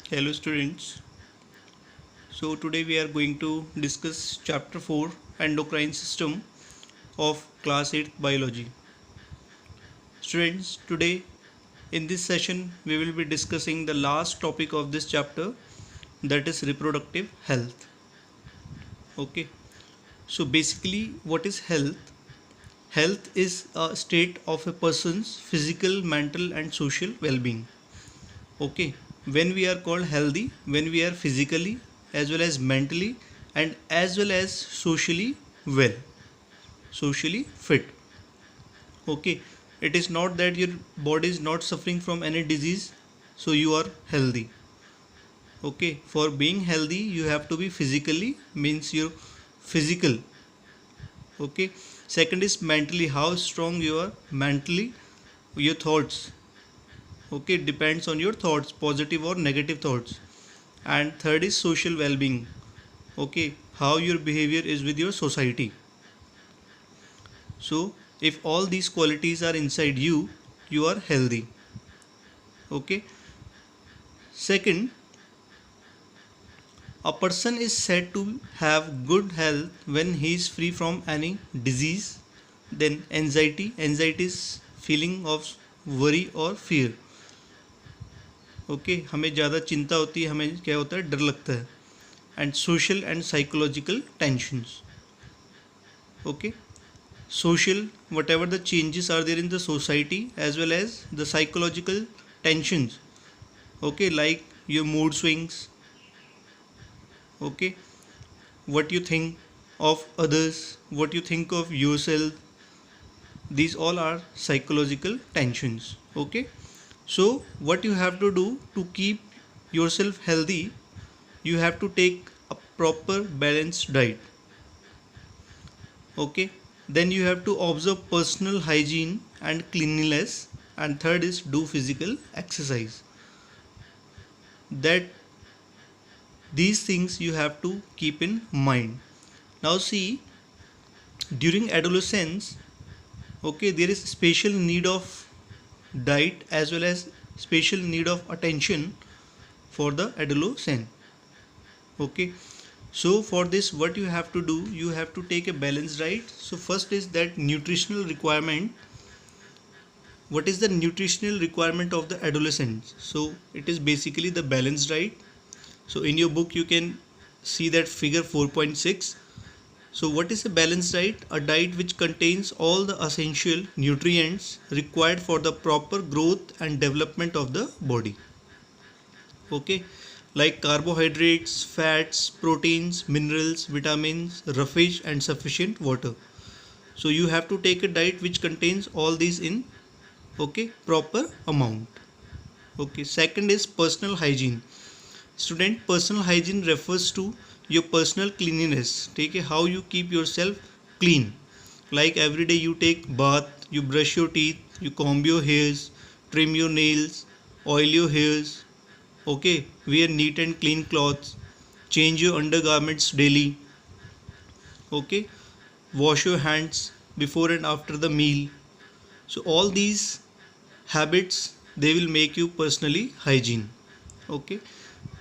Hello students. So today we are going to discuss chapter 4 endocrine system of class 8 biology. Students, today in this session we will be discussing the last topic of this chapter, that is reproductive health. Okay. So basically what is health? Health is a state of a person's physical, mental and social well-being. Okay, when we are called healthy, when we are physically as well as mentally and as well as socially well, socially fit. Okay, it is not that your body is not suffering from any disease, so you are healthy. Okay, for being healthy you have to be physically, means your physical. Okay, second is mentally, how strong you are mentally, your thoughts. Okay, depends on your thoughts, positive or negative thoughts. And third is social well-being. Okay, how your behavior is with your society. So if all these qualities are inside you, you are healthy. Okay, second, a person is said to have good health when he is free from any disease. Then anxiety is feeling of worry or fear. Okay, हमें ज़्यादा चिंता होती है, हमें क्या होता है, डर लगता है. And social and psychological tensions. Okay, social, whatever the changes are there in the society, as well as the psychological tensions. Okay, like your mood swings. Okay, what you think of others, what you think of yourself, these all are psychological tensions. Okay, so what you have to do to keep yourself healthy, you have to take a proper balanced diet. Okay, then you have to observe personal hygiene and cleanliness, and third is do physical exercise. That these things you have to keep in mind. Now see, during adolescence, okay, there is special need of diet as well as special need of attention for the adolescent. Okay, so for this what you have to do, you have to take a balanced diet. So first is that nutritional requirement. What is the nutritional requirement of the adolescent? So it is basically the balanced diet. So in your book you can see that figure 4.6. So what is a balanced diet? A diet which contains all the essential nutrients required for the proper growth and development of the body. Okay, like carbohydrates, fats, proteins, minerals, vitamins, roughage and sufficient water. So you have to take a diet which contains all these in, okay, proper amount. Okay, second is personal hygiene. Student, personal hygiene refers to your personal cleanliness. Take a how you keep yourself clean. Like every day you take bath, you brush your teeth, you comb your hairs, trim your nails, oil your hairs. Okay, wear neat and clean clothes, change your undergarments daily. Okay, wash your hands before and after the meal. So all these habits, they will make you personally hygiene. Okay,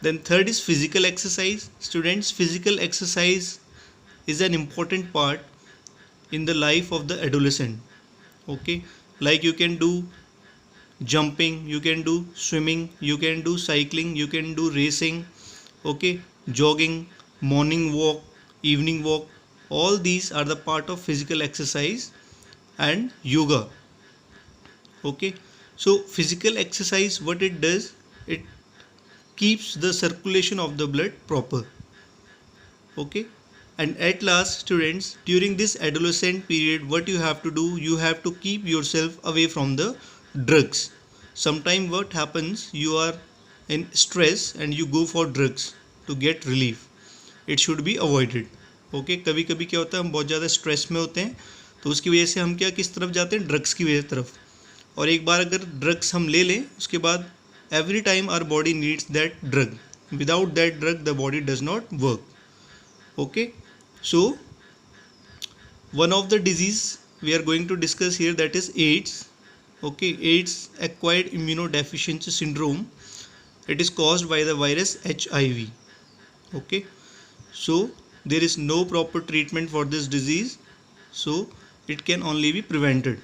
then third is physical exercise. Students, physical exercise is an important part in the life of the adolescent. Okay, like you can do jumping, you can do swimming, you can do cycling, you can do racing. Okay, jogging, morning walk, evening walk, all these are the part of physical exercise. And yoga. Okay, so physical exercise, what it does, it keeps the circulation of the blood proper. Okay, and at last students, during this adolescent period what you have to do, you have to keep yourself away from the drugs. Sometime what happens, you are in stress and you go for drugs to get relief. It should be avoided. Okay, कभी कभी क्या होता है, हम बहुत ज़्यादा stress में होते हैं, तो उसकी वजह से हम क्या किस तरफ जाते हैं, ड्रग्स की वजह तरफ. और एक बार अगर ड्रग्स हम ले लें, उसके बाद every time our body needs that drug. Without that drug the body does not work. Okay, so one of the disease we are going to discuss here, that is AIDS. Okay, AIDS, acquired immunodeficiency syndrome, It is caused by the virus HIV. Okay, so there is no proper treatment for this disease, so it can only be prevented.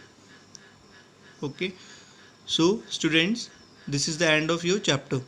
Okay, so students, this is the end of your chapter.